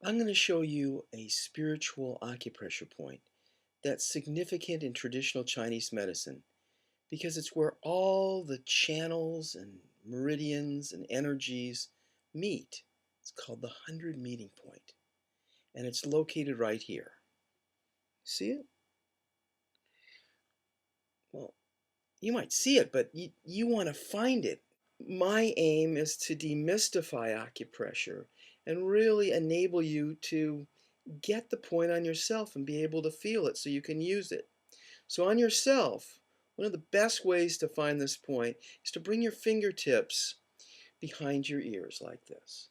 I'm going to show you a spiritual acupressure point that's significant in traditional Chinese medicine because it's where all the channels and meridians and energies meet. It's called the 100 meeting point, and it's located right here. See it? Well, you might see it, but you want to find it. My aim is to demystify acupressure and really enable you to get the point on yourself and be able to feel it so you can use it. So on yourself, one of the best ways to find this point is to bring your fingertips behind your ears like this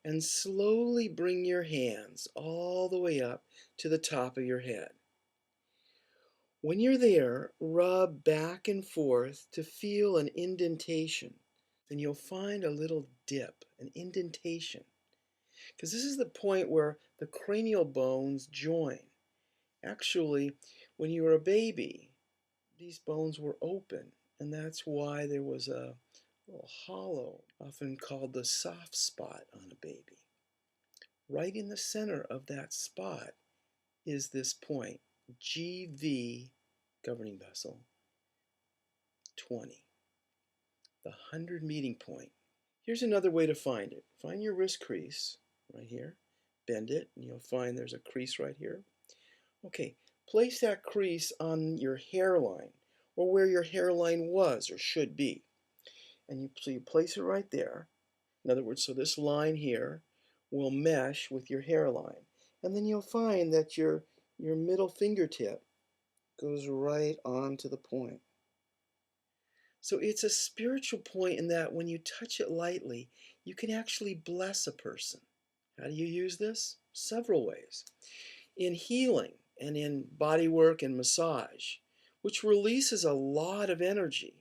and slowly bring your hands all the way up to the top of your head. When you're there, rub back and forth to feel an indentation. Then you'll find a little dip, an indentation, because this is the point where the cranial bones join. Actually, when you were a baby, these bones were open, and that's why there was a little hollow, often called the soft spot on a baby. Right in the center of that spot is this point, GV, governing vessel, 20, the 100 meeting point. Here's another way to find it. Find your wrist crease right here, bend it, and you'll find there's a crease right here. Okay, place that crease on your hairline, or where your hairline was or should be. And so you place it right there. In other words, so this line here will mesh with your hairline. And then you'll find that your middle fingertip goes right on to the point. So it's a spiritual point in that when you touch it lightly, you can actually bless a person. How do you use this? Several ways. In healing and in body work and massage, which releases a lot of energy.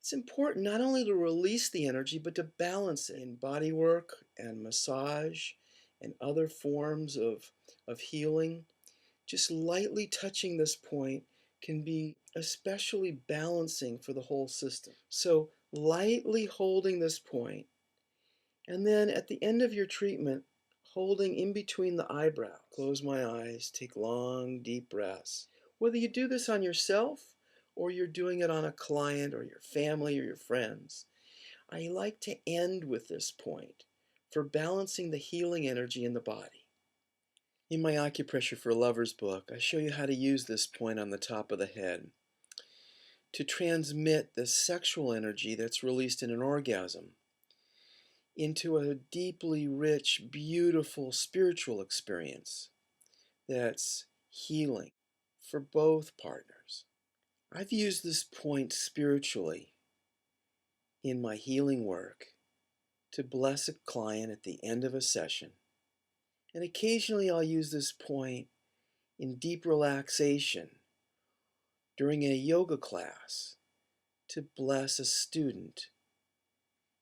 It's important not only to release the energy, but to balance it in body work and massage and other forms of healing. Just lightly touching this point can be especially balancing for the whole system. So lightly holding this point, and then at the end of your treatment, holding in between the eyebrows. Close my eyes, take long, deep breaths. Whether you do this on yourself or you're doing it on a client or your family or your friends, I like to end with this point for balancing the healing energy in the body. In my Acupressure for Lovers book, I show you how to use this point on the top of the head to transmit the sexual energy that's released in an orgasm into a deeply rich, beautiful spiritual experience that's healing for both partners. I've used this point spiritually in my healing work to bless a client at the end of a session. And occasionally I'll use this point in deep relaxation during a yoga class to bless a student.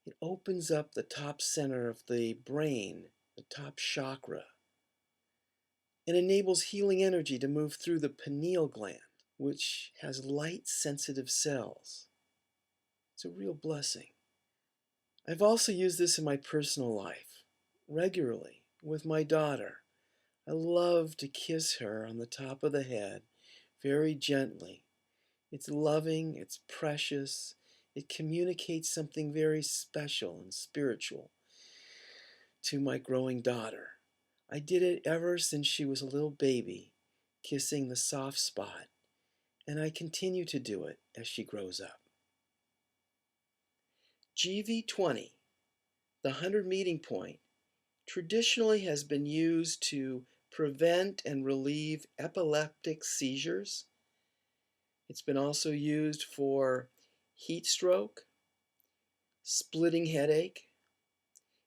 It opens up the top center of the brain, the top chakra, and enables healing energy to move through the pineal gland, which has light-sensitive cells. It's a real blessing. I've also used this in my personal life, regularly, with my daughter. I love to kiss her on the top of the head, very gently. It's loving, it's precious, it communicates something very special and spiritual to my growing daughter. I did it ever since she was a little baby, kissing the soft spot, and I continue to do it as she grows up. GV20, the 100 meeting point, traditionally has been used to prevent and relieve epileptic seizures. It's been also used for heat stroke, splitting headache.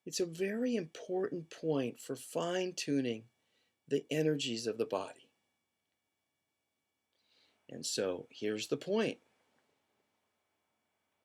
It's a very important point for fine-tuning the energies of the body. And so here's the point.